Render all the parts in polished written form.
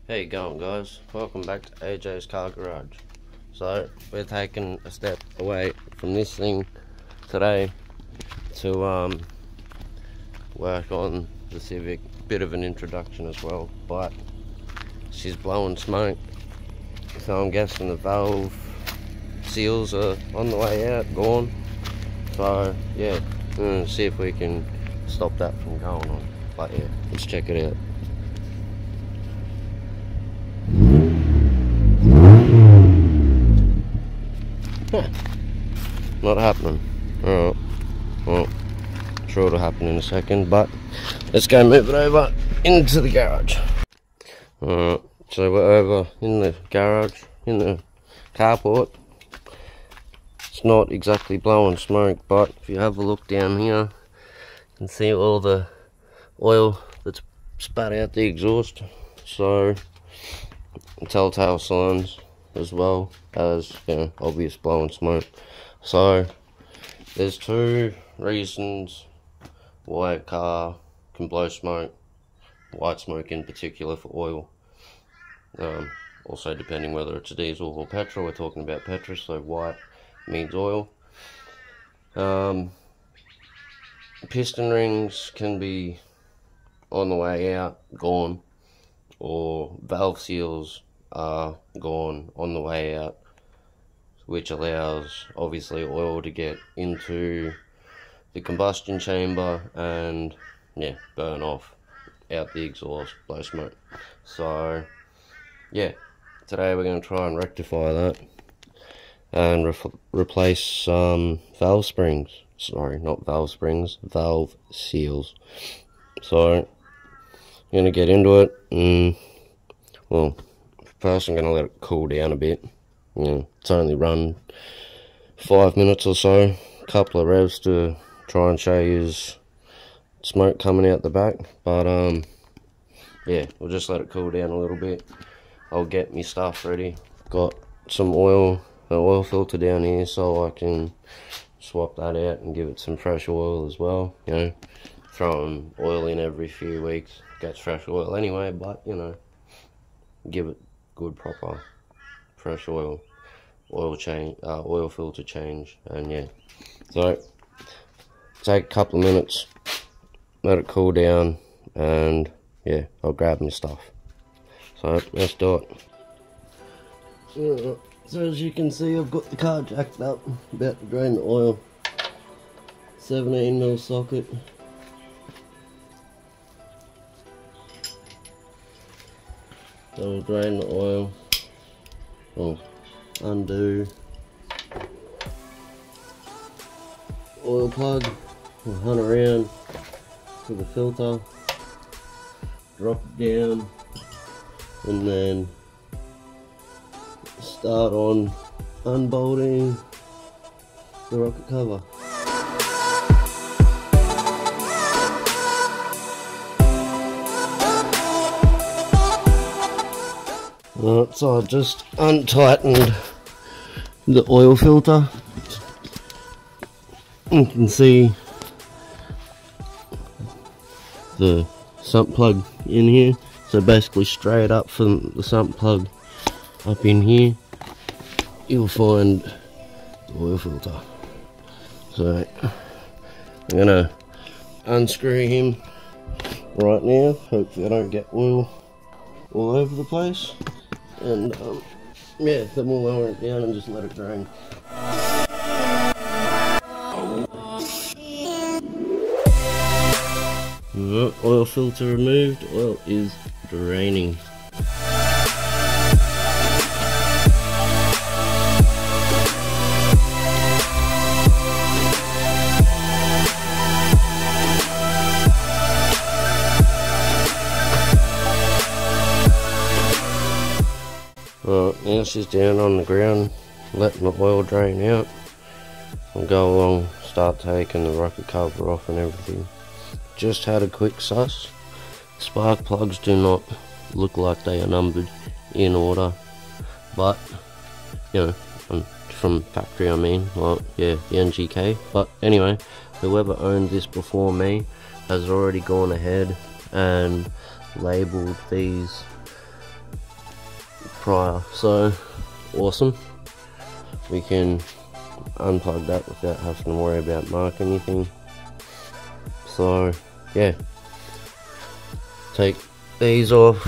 How you going, guys? Welcome back to AJ's Car Garage. So we're taking a step away from this thing today to work on the Civic. Bit of an introduction as well, but she's blowing smoke, so I'm guessing the valve seals are on the way out, gone. So yeah, see if we can stop that from going on. But yeah, let's check it out. Not happening. Alright, well, sure it'll happen in a second, but let's go move it over into the garage. Alright, so we're over in the garage, in the carport. It's not exactly blowing smoke, but if you have a look down here, you can see all the oil that's spat out the exhaust. So telltale signs, as well as, you know, obvious blowing smoke. So there's two reasons why a car can blow smoke, white smoke in particular for oil. Also depending whether it's a diesel or petrol. We're talking about petrol, so white means oil. Piston rings can be on the way out, gone, or valve seals are gone on the way out, which allows obviously oil to get into the combustion chamber and yeah, burn off out the exhaust, blow smoke. So yeah, today we're going to try and rectify that and replace valve springs. Sorry, not valve springs, valve seals. So I'm going to get into it, and well, first I'm going to let it cool down a bit. You know, it's only run 5 minutes or so, a couple of revs to try and show you smoke coming out the back, but yeah, we'll just let it cool down a little bit. I'll get me stuff ready. Got some oil, an oil filter down here, so I can swap that out and give it some fresh oil as well. You know, throwing oil in every few weeks gets fresh oil anyway, but you know, give it good proper fresh oil change, oil filter change. And yeah, so take a couple of minutes, let it cool down, and yeah, I'll grab my stuff. So let's do it. So as you can see, I've got the car jacked up, about to drain the oil. 17mm socket. So we'll drain the oil, or undo oil plug, we'll hunt around to the filter, drop it down, and then start on unbolting the rocket cover. Alright, so I've just untightened the oil filter. You can see the sump plug in here. So basically straight up from the sump plug up in here, you'll find the oil filter. So I'm gonna unscrew him right now. Hopefully I don't get oil all over the place. And yeah, then we'll lower it down and just let it drain. Oil filter removed, oil is draining. Now she's down on the ground, letting the oil drain out. I'll go along, start taking the rocket cover off and everything. Just had a quick suss. Spark plugs do not look like they are numbered in order, but you know, from factory I mean, well yeah, the NGK. But anyway, whoever owned this before me has already gone ahead and labelled these prior, so awesome. We can unplug that without having to worry about marking anything. So yeah, take these off,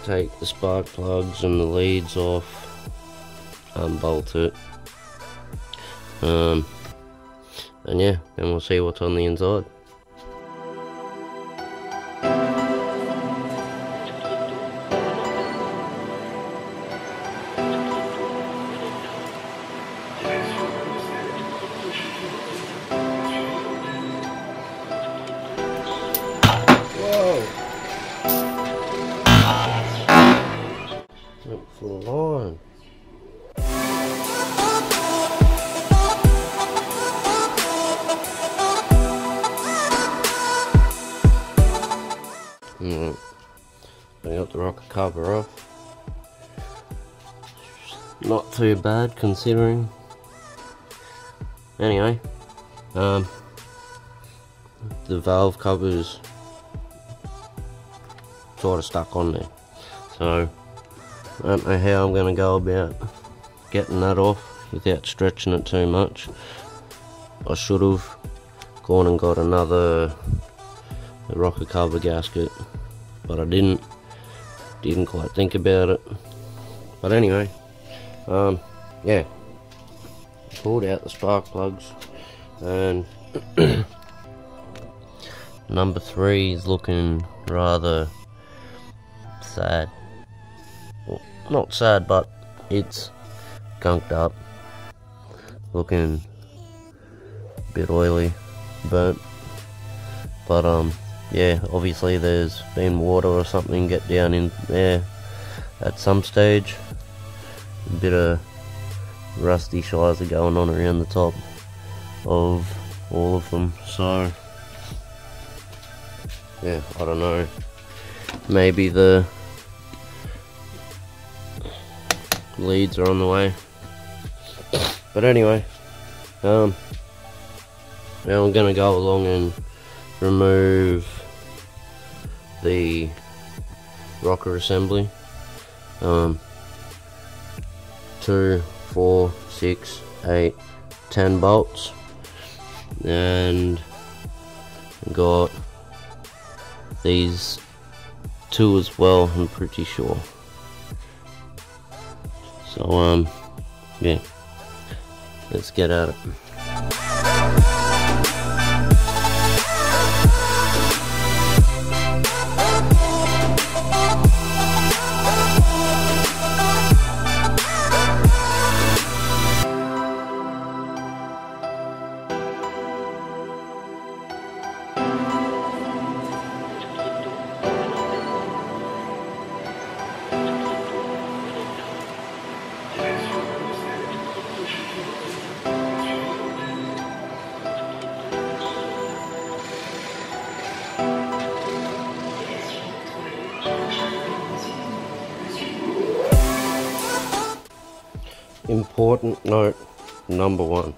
take the spark plugs and the leads off, unbolt it, and yeah, then we'll see what's on the inside. For the line. I got the rocker cover off. Not too bad considering. Anyway, the valve cover's sort of stuck on there, so I don't know how I'm going to go about getting that off without stretching it too much. I should have gone and got another rocker cover gasket, but I didn't quite think about it. But anyway, yeah, pulled out the spark plugs, and number 3 is looking rather sad. Well, not sad, but it's gunked up, looking a bit oily, burnt. But yeah, obviously there's been water or something get down in there at some stage. A bit of rusty shies are going on around the top of all of them, so yeah, I don't know, maybe the leads are on the way. But anyway, now I'm gonna go along and remove the rocker assembly. 2, 4, 6, 8, 10 bolts, and got these 2 as well, I'm pretty sure. So yeah, let's get at it. Important note number 1.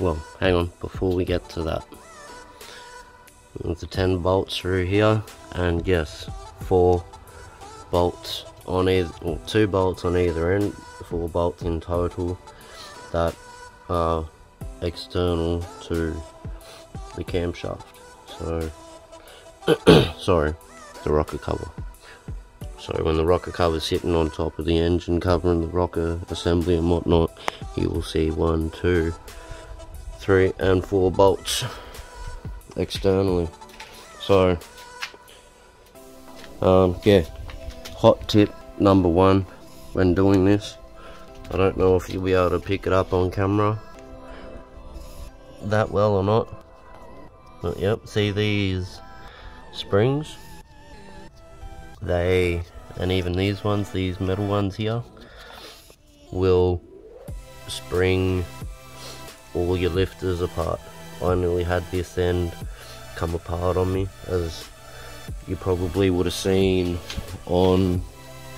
Well, hang on, before we get to that, there's the 10 bolts through here, and yes, 4 bolts on either, or 2 bolts on either end, 4 bolts in total that are external to the camshaft. So sorry, the rocker cover. So when the rocker cover is sitting on top of the engine covering the rocker assembly and whatnot, you will see 1, 2, 3 and 4 bolts externally. So yeah, hot tip number 1 when doing this, I don't know if you'll be able to pick it up on camera that well or not, but yep, see these springs? They, and even these ones, these metal ones here, will spring all your lifters apart. I nearly had this end come apart on me, as you probably would have seen on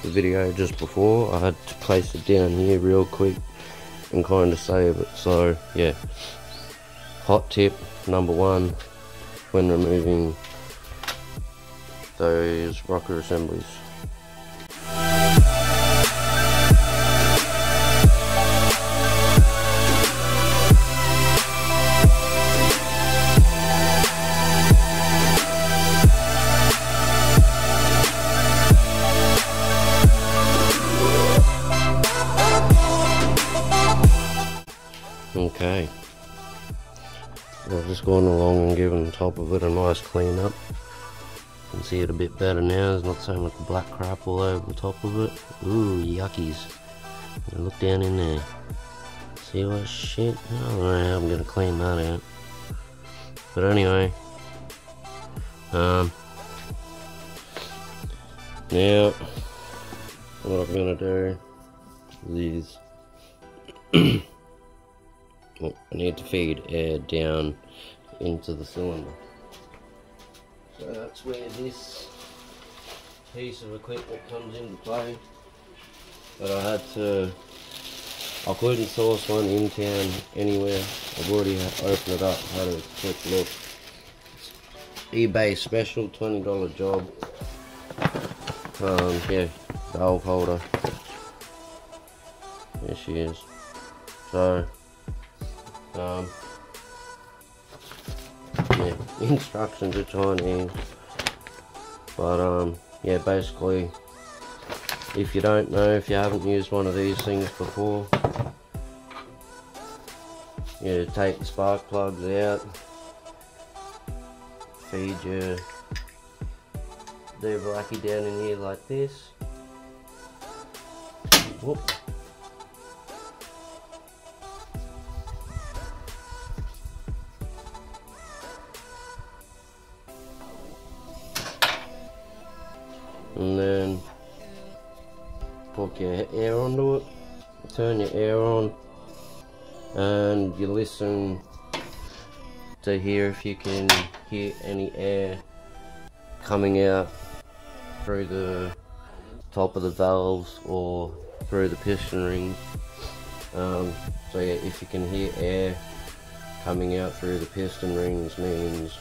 the video just before. I had to place it down here real quick and kind of save it. So yeah, hot tip number 1 when removing those rocker assemblies. Okay. I've just gone along and given the top of it a nice clean up. You can see it a bit better now. There's not so much black crap all over the top of it. Ooh, yuckies. Look down in there. See what shit? I don't know how I'm gonna clean that out. But anyway, now what I'm gonna do is well, I need to feed air down into the cylinder. So that's where this piece of equipment comes into play. But I couldn't source one in town anywhere. I've already opened it up, had a quick look. It's eBay special, $20 job. Yeah, valve holder. There she is. So, yeah, instructions are Chinese. But, yeah, basically, if you don't know, if you haven't used one of these things before, you take the spark plugs out, feed your blackie down in here like this. Whoop. And then put your air onto it, turn your air on, and you listen to hear if you can hear any air coming out through the top of the valves or through the piston rings. So yeah, if you can hear air coming out through the piston rings, means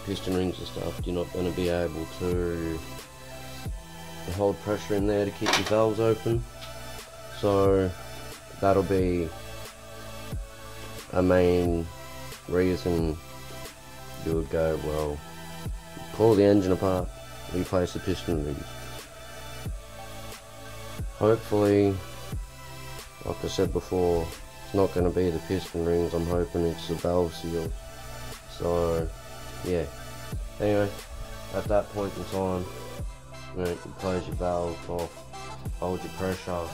piston rings and stuff, you're not going to be able to hold pressure in there to keep your valves open. So that'll be a main reason you would go, well, pull the engine apart, replace the piston rings. Hopefully, like I said before, it's not going to be the piston rings. I'm hoping it's the valve seals. So yeah, anyway, at that point in time, you close your valve off, hold your pressure,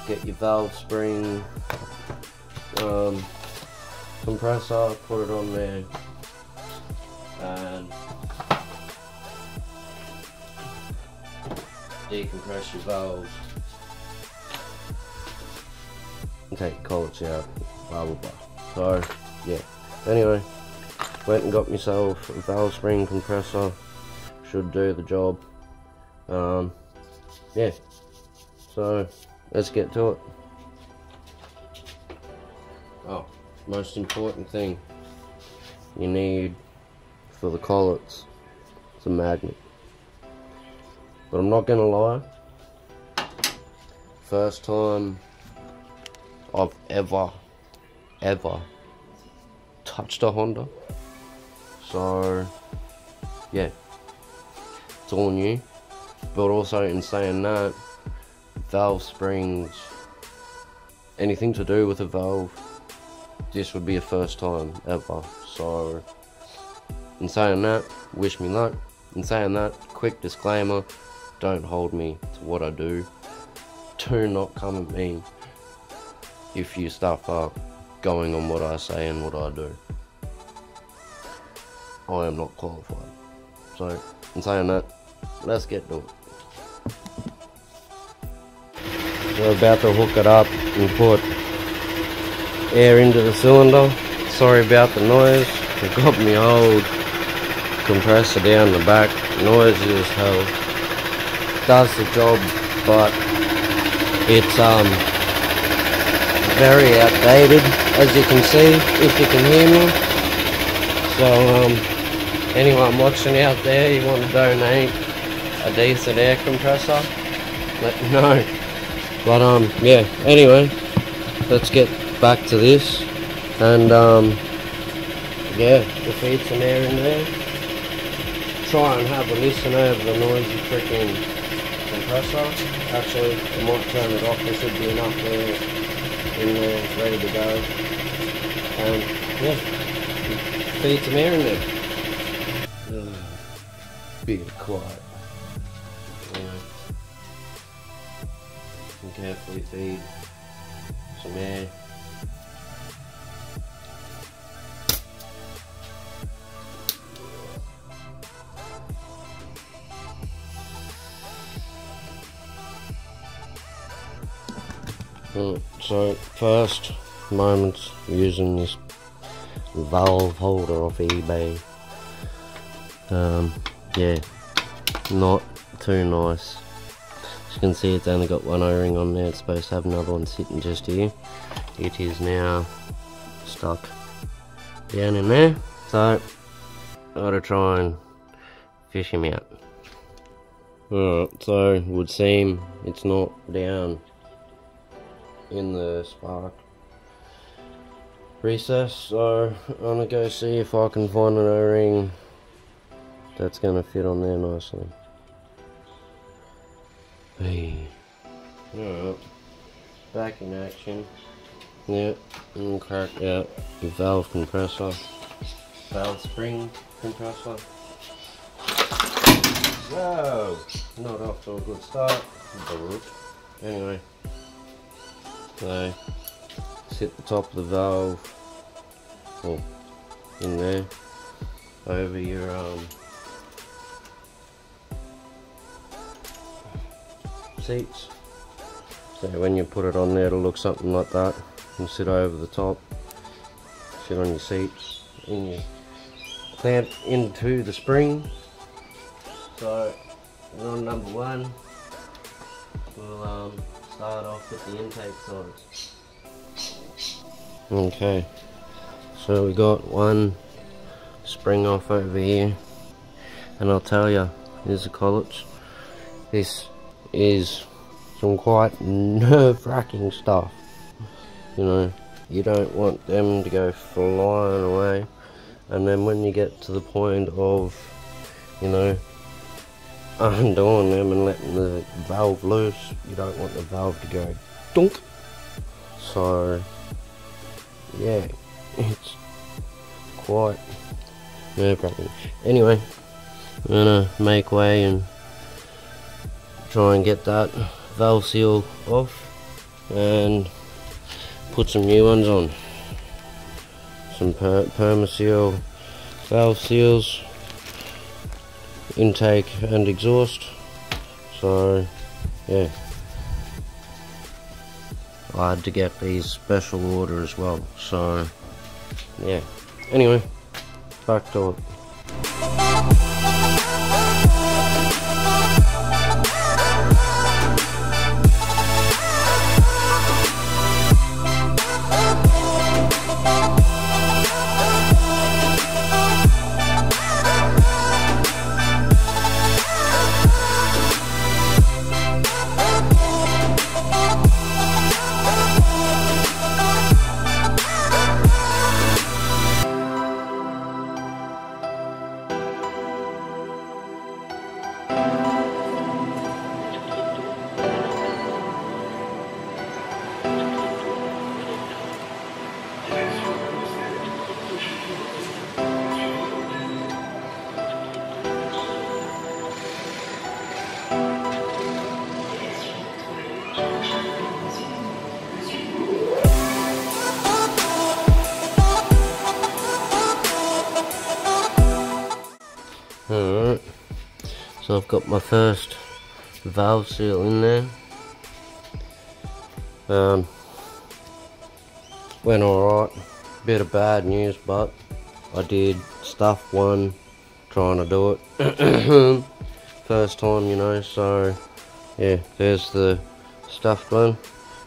get your valve spring compressor, put it on there, and decompress your valves and take your collets out, blah blah blah. So yeah, anyway, went and got myself a valve spring compressor, should do the job. Yeah, so let's get to it. Oh, most important thing you need for the collets is a magnet. But I'm not gonna lie, first time I've ever touched a Honda, so yeah, it's all new. But also, in saying that, valve springs, anything to do with a valve, this would be a first time ever. So in saying that, wish me luck. In saying that, quick disclaimer, don't hold me to what I do. Do not come at me if you stuff up going on what I say and what I do. I am not qualified. So in saying that, let's get to it. We're about to hook it up and put air into the cylinder. Sorry about the noise. I've got my old compressor down the back. Noisy as hell. Does the job, but it's very outdated, as you can see, if you can hear me. So anyone watching out there, you want to donate a decent air compressor, let me know. But yeah, anyway, let's get back to this, and yeah, we'll feed some air in there, try and have a listen over the noisy freaking compressor. Actually, I might turn it off, there should be enough air in there, ready to go. Yeah, feed some air in there. Be quiet. Anyway, and carefully feed some air. So first moments using this valve holder off eBay. Yeah, not too nice. As you can see, it's only got one O-ring on there. It's supposed to have another one sitting just here. It is now stuck down in there, so I gotta try and fish him out. Alright, so it would seem it's not down in the spark recess, so I'm gonna go see if I can find an O-ring that's gonna fit on there nicely. Hey. Alright, back in action. Yeah, and crack out the valve compressor, valve spring compressor. Whoa, not off to a good start. Anyway, so sit the top of the valve, or in there, over your seats. So when you put it on there, it'll look something like that. And sit over the top, sit on your seats, and you clamp into the spring. So on number one, we'll start off with the intake sides. Okay, so we got one spring off over here, and I'll tell you, here's the college. This is some quite nerve-wracking stuff. You know, you don't want them to go flying away, and then when you get to the point of, you know, undoing them and letting the valve loose, you don't want the valve to go dunk. So yeah, it's quite nerve-wracking. Anyway, I'm gonna make way and try and get that valve seal off and put some new ones on. Some Permaseal valve seals, intake and exhaust. So yeah, I had to get these special order as well. So yeah, anyway, back to it. Alright, so I've got my first valve seal in there. Went alright, bit of bad news, but I did stuff one trying to do it first time, you know. So yeah, there's the stuffed one.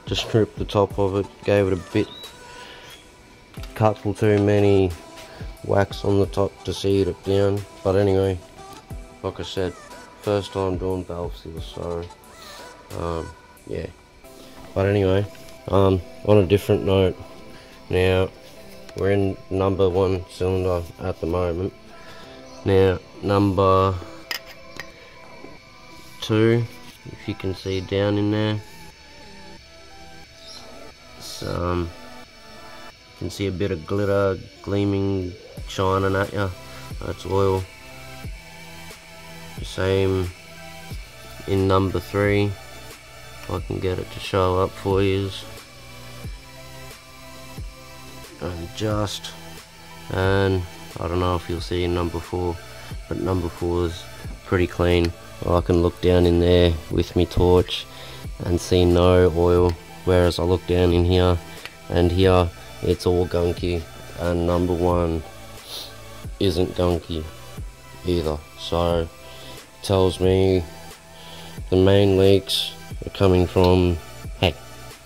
Just stripped the top of it, gave it a bit, couple too many wax on the top to seat it down. But anyway, like I said, first time doing valve seals, so yeah. But anyway, on a different note, now we're in number 1 cylinder at the moment. Now number 2, if you can see down in there, It's you can see a bit of glitter gleaming, shining at you. That's oil. Same in number 3. If I can get it to show up for you. And I don't know if you'll see in number 4, but number 4 is pretty clean. I can look down in there with my torch and see no oil, whereas I look down in here and here it's all gunky, and number 1 isn't gunky either. So it tells me the main leaks are coming from, hey,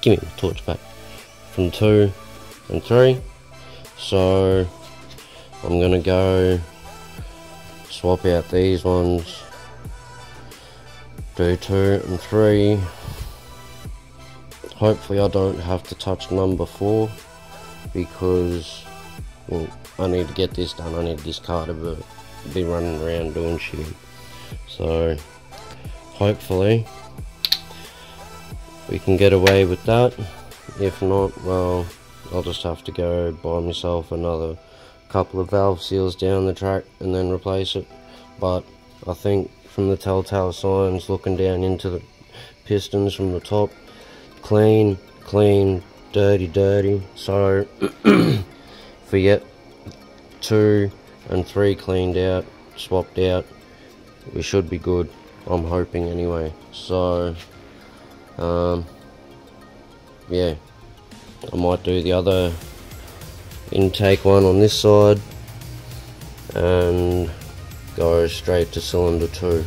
give me my torch back, from 2 and 3. So I'm gonna go swap out these ones, do 2 and 3. Hopefully I don't have to touch number 4, because, well, I need to get this done. I need this car to be running around doing shit. So hopefully we can get away with that. If not, well, I'll just have to go buy myself another couple of valve seals down the track and then replace it. But I think from the telltale signs, looking down into the pistons from the top, clean, dirty. So if we get 2 and 3 cleaned out, swapped out, we should be good, I'm hoping anyway. So yeah, I might do the other intake one on this side and go straight to cylinder 2.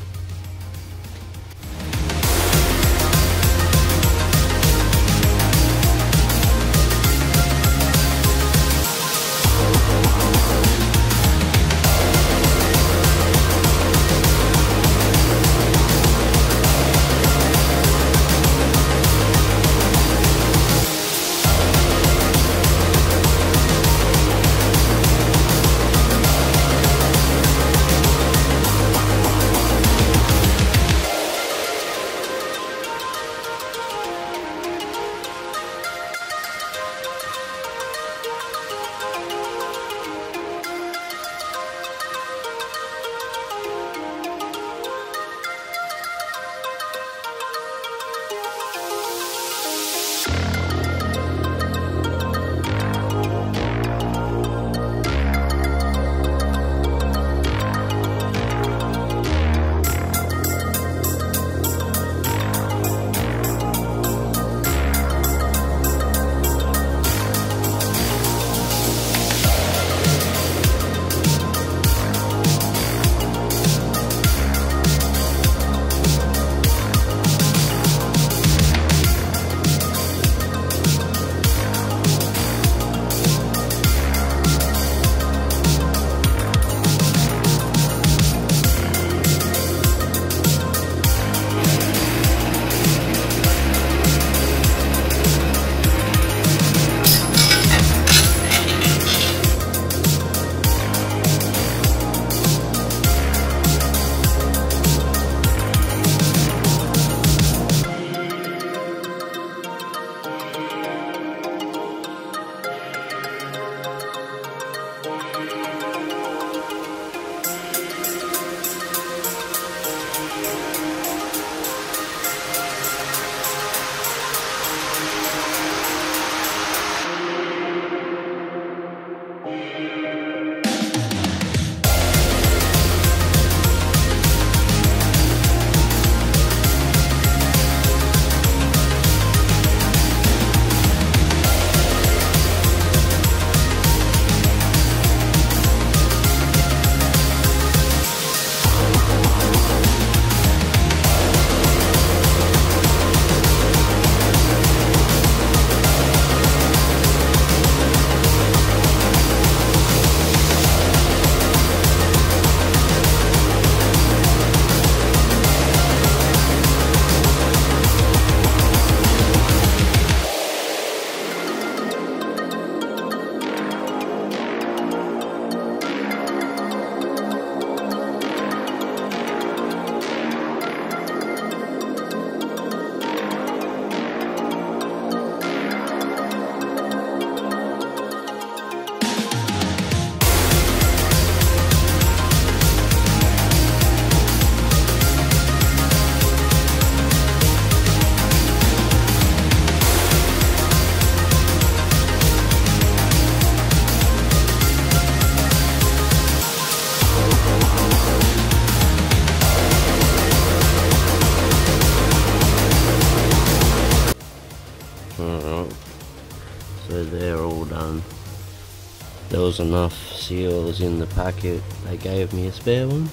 there was enough seals in the packet. They gave me a spare one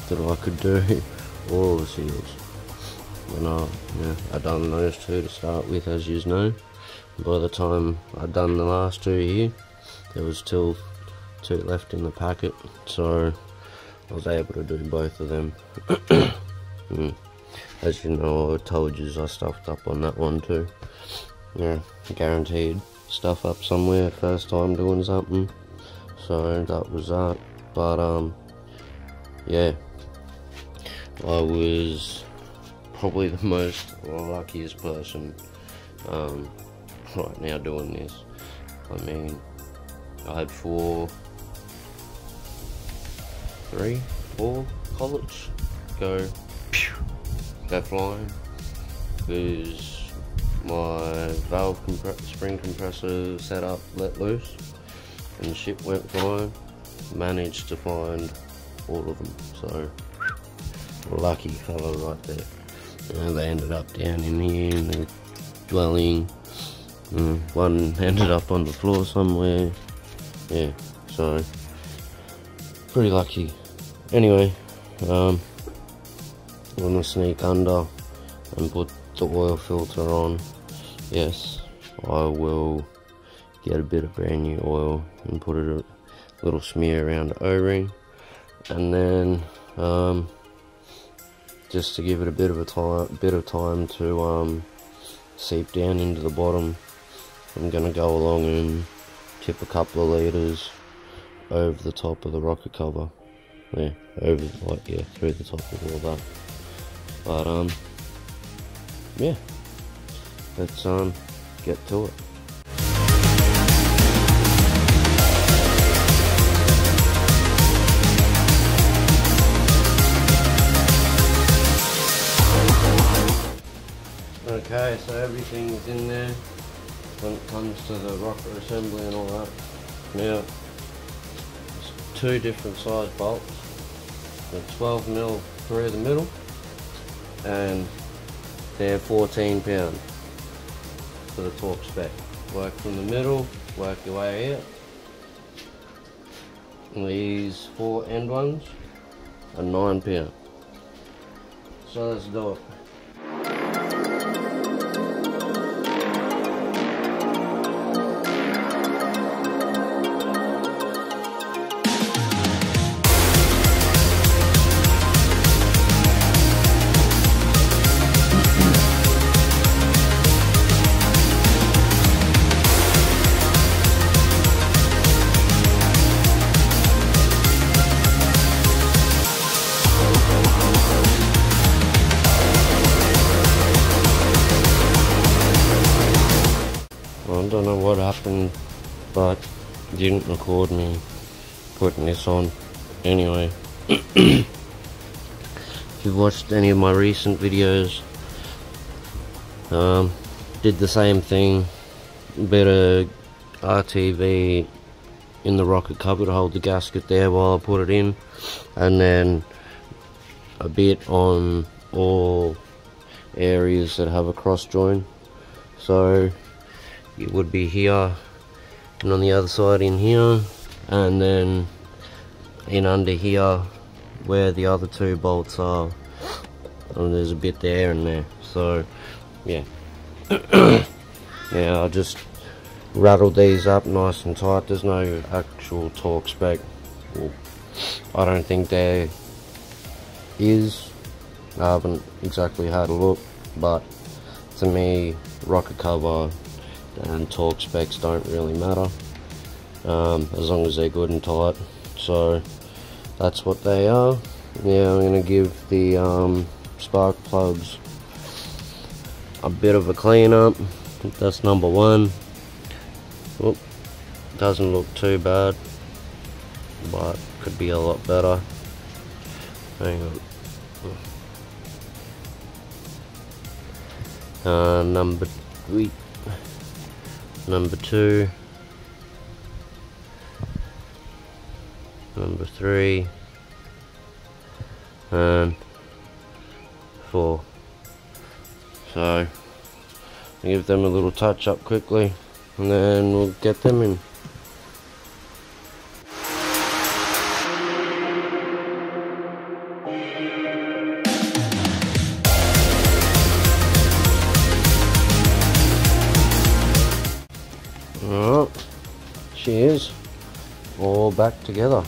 that I could do all the seals. And I done those two to start with, as you know. By the time I'd done the last two here, there was still two left in the packet, so I was able to do both of them. As you know, I told you I stuffed up on that one too. Yeah, guaranteed stuff up somewhere first time doing something, so that was that. But yeah, I was probably the most luckiest person right now doing this. I mean, I had 4 collets go flying, because my valve spring compressor setup let loose and the ship went flying. Managed to find all of them, so lucky fellow right there. And they ended up down in here in the dwelling. One ended up on the floor somewhere. Yeah, so pretty lucky. Anyway, I'm gonna sneak under and put the oil filter on. Yes, I will get a bit of brand new oil and put a little smear around the O-ring, and then just to give it a bit of time to seep down into the bottom, I'm gonna go along and tip a couple of litres over the top of the rocker cover. Yeah, through the top of all that. But yeah, let's get to it. Okay, so everything's in there when it comes to the rocker assembly and all that. Now, it's 2 different size bolts. The 12mm through the middle, and they're 14 pound for the torque spec. Work from the middle, work your way out. And these 4 end ones are 9 pound. So let's do it. I don't know what happened, but it didn't record me putting this on. Anyway, if you've watched any of my recent videos, did the same thing. Bit of RTV in the rocket cover to hold the gasket there while I put it in, and then a bit on all areas that have a cross join. So it would be here, and on the other side in here, and then in under here where the other 2 bolts are, and there's a bit there and there. So yeah. Now I just rattled these up nice and tight. There's no actual torque spec. Well, I don't think there is. I haven't exactly had a look, but to me, rocket cover and torque specs don't really matter, as long as they're good and tight. So that's what they are. Yeah, I'm going to give the spark plugs a bit of a clean up. That's number 1. Oop, doesn't look too bad, but could be a lot better. Hang on. Number 3. Number 2, number 3, and 4. So I'll give them a little touch up quickly. and then we'll get them in. Alright, cheers, all back together.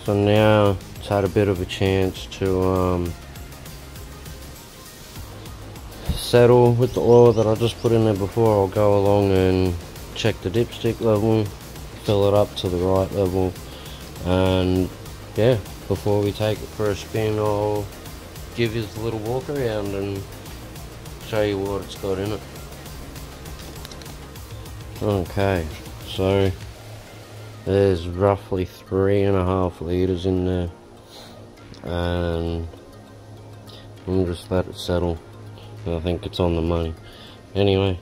So now it's had a bit of a chance to settle with the oil that I just put in there before. I'll go along and check the dipstick level, fill it up to the right level, and yeah, before we take it for a spin, I'll give you a little walk around and show you what it's got in it. Okay, so there's roughly 3.5 litres in there, and we'll just let it settle. I think it's on the money. Anyway,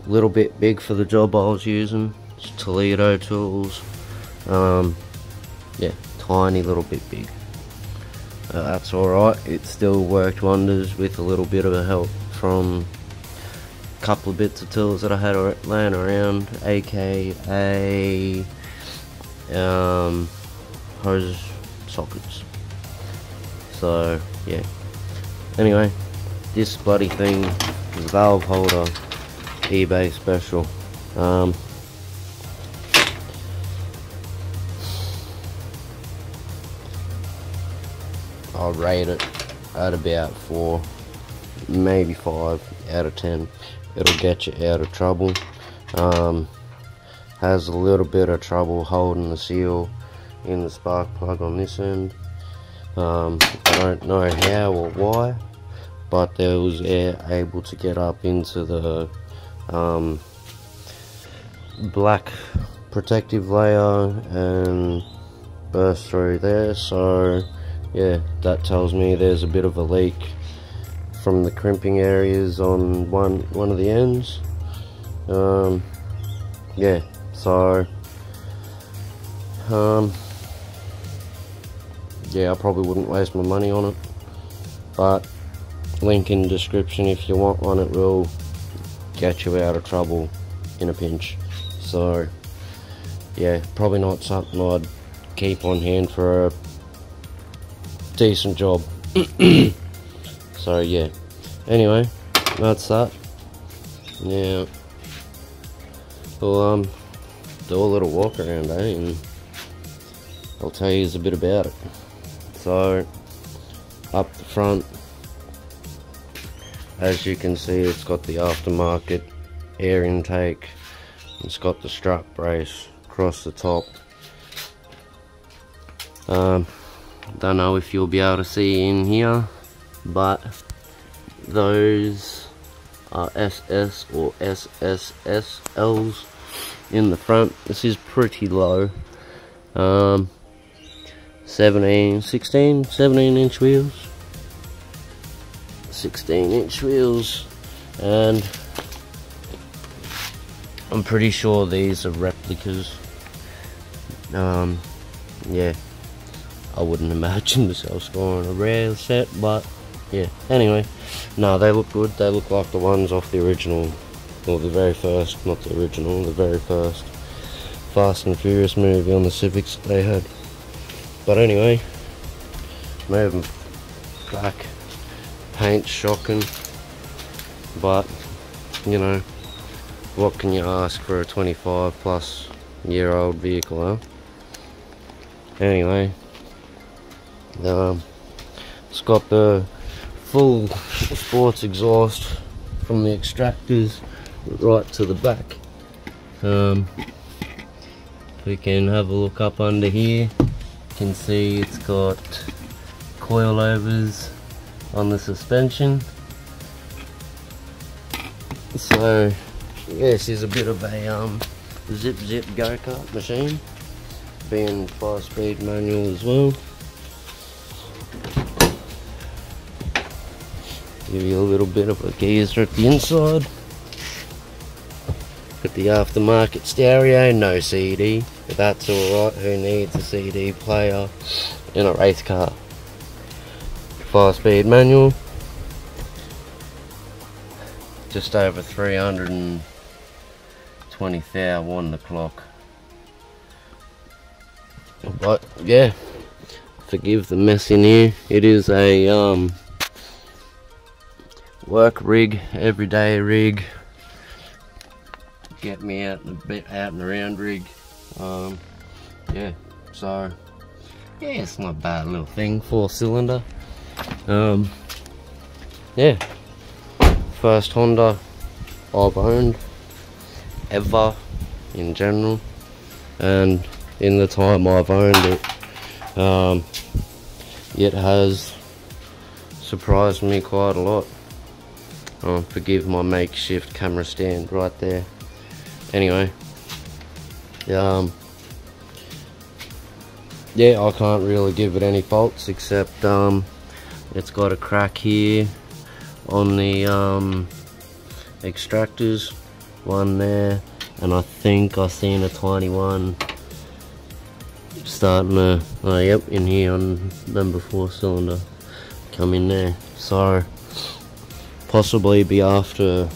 little bit big for the job I was using. It's Toledo tools. Yeah, tiny little bit big. That's alright. It still worked wonders with a little bit of a help from a couple of bits of tools that I had laying around, aka hose sockets. So yeah, anyway, this bloody thing is a valve holder, eBay special. I'll rate it at about 4, maybe 5 out of 10. It'll get you out of trouble. Has a little bit of trouble holding the seal in the spark plug on this end. I don't know how or why, but there was air able to get up into the black protective layer and burst through there. So yeah, that tells me there's a bit of a leak from the crimping areas on one of the ends. Yeah, so yeah, I probably wouldn't waste my money on it, but link in the description if you want one. It will get you out of trouble in a pinch. So yeah, probably not something I'd keep on hand for a decent job. So yeah, anyway, that's that. Now we'll do a little walk around, and I'll tell you a bit about it. So up the front, as you can see, it's got the aftermarket air intake. It's got the strut brace across the top. Don't know if you'll be able to see in here, but those are SS or SSSLs in the front. This is pretty low. 17 inch wheels, 16-inch wheels, and I'm pretty sure these are replicas. Yeah, I wouldn't imagine myself scoring a rare set, but yeah, anyway, no, they look good. They look like the ones off the original, or the very first, not the original, the very first Fast and Furious movie on the Civics that they had. But anyway, moving back, paint's shocking, but you know, what can you ask for a 25+ year old vehicle, huh? Anyway, it's got the full sports exhaust from the extractors right to the back. We can have a look up under here. You can see it's got coilovers on the suspension. So yes, is a bit of a zip go-kart machine, being 5-speed manual as well. Give you a little bit of a geezer at the inside. Got the aftermarket stereo, no CD, but that's alright. Who needs a CD player in a race car? 5-speed manual. just over 320,000 on the clock. But yeah, forgive the mess in here. It is a work rig, everyday rig, get me out and around rig. Yeah, so yeah, it's not a bad little thing, 4-cylinder. Yeah, first Honda I've owned ever in general, and in the time I've owned it, it has surprised me quite a lot. Forgive my makeshift camera stand right there. Anyway, yeah, I can't really give it any faults, except it's got a crack here on the extractors, one there, and I think I seen a tiny one starting to, yep, in here on number 4-cylinder, come in there. So possibly be after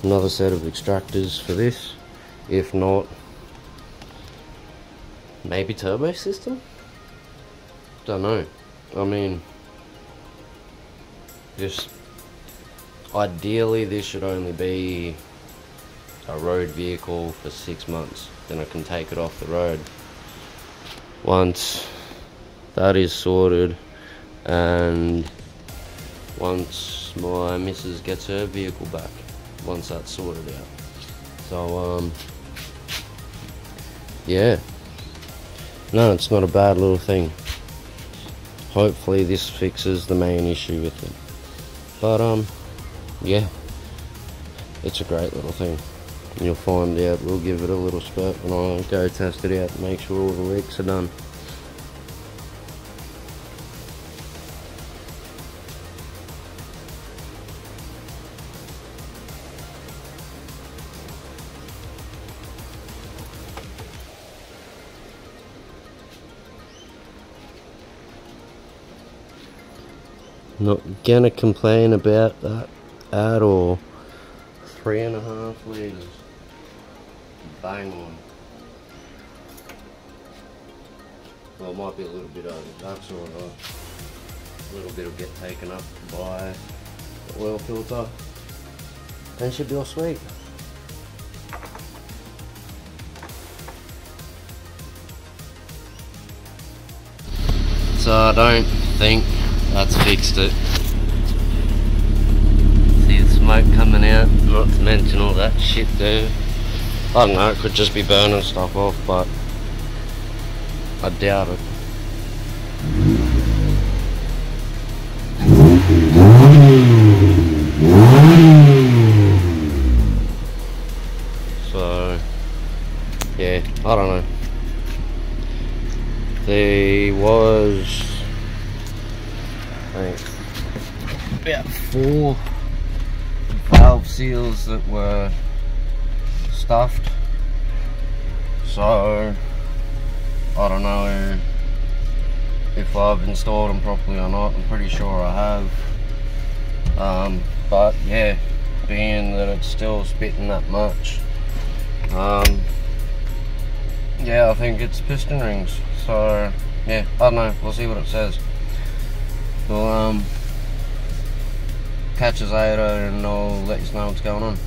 another set of extractors for this. If not, maybe turbo system? Don't know. I mean, ideally this should only be a road vehicle for 6 months, then I can take it off the road. Once that is sorted, and once my missus gets her vehicle back, once that's sorted out. So yeah, no, it's not a bad little thing. Hopefully this fixes the main issue with it. But yeah, it's a great little thing. You'll find out. We'll give it a little spurt and I'll go test it out and make sure all the leaks are done. Not gonna complain about that at all. 3.5 litres. Bang on. Well, it might be a little bit over. That's alright. A little bit will get taken up by the oil filter, and should be all sweet. So I don't think that's fixed it. See the smoke coming out, not to mention all that shit there. I don't know, it could just be burning stuff off, but I doubt it. So yeah, I don't know. There was, I think, about 4 valve seals that were stuffed. So I don't know if I've installed them properly or not. I'm pretty sure I have. But yeah, being that it's still spitting that much, yeah, I think it's piston rings. So yeah, I don't know, we'll see what it says. We'll catch us later and I'll let you know what's going on.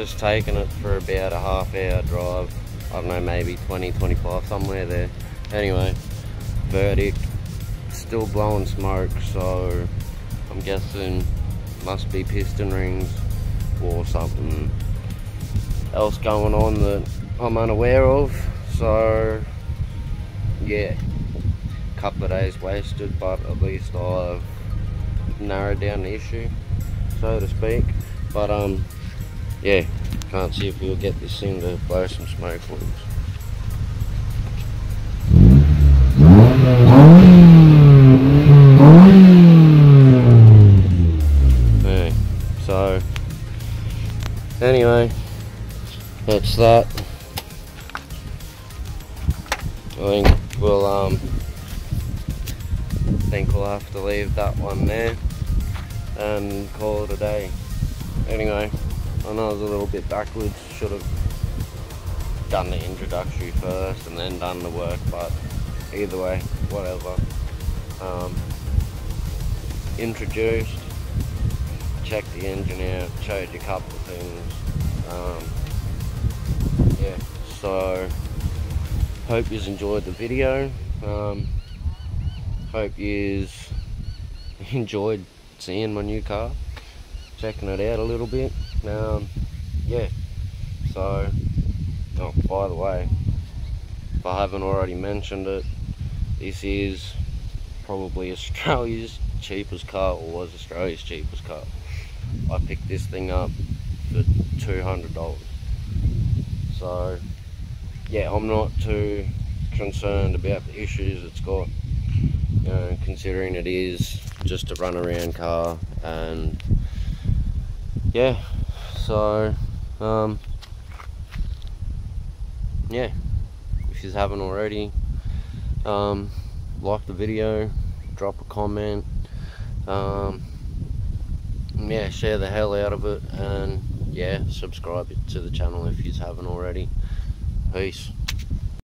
just taken it for about a half-hour drive. I don't know, maybe 20, 25, somewhere there. Anyway, verdict, still blowing smoke, so I'm guessing must be piston rings or something else going on that I'm unaware of. So yeah, a couple of days wasted, but at least I've narrowed down the issue, so to speak. But yeah, can't see if we'll get this thing to blow some smoke for us. Yeah, so anyway, that's that. I think we'll have to leave that one there and call it a day. Anyway, I know I was a little bit backwards, should have done the introductory first and then done the work, but either way, whatever. Introduced, checked the engine out, showed you a couple of things. Yeah, so hope you enjoyed the video. Hope you enjoyed seeing my new car, checking it out a little bit. Yeah, so oh, by the way, if I haven't already mentioned it, this is probably Australia's cheapest car, or was Australia's cheapest car. I picked this thing up for $200. So yeah, I'm not too concerned about the issues it's got, you know, considering it is just a run around car. And yeah, so yeah, if you haven't already, like the video, drop a comment, yeah, share the hell out of it, and yeah, subscribe to the channel if you haven't already. Peace.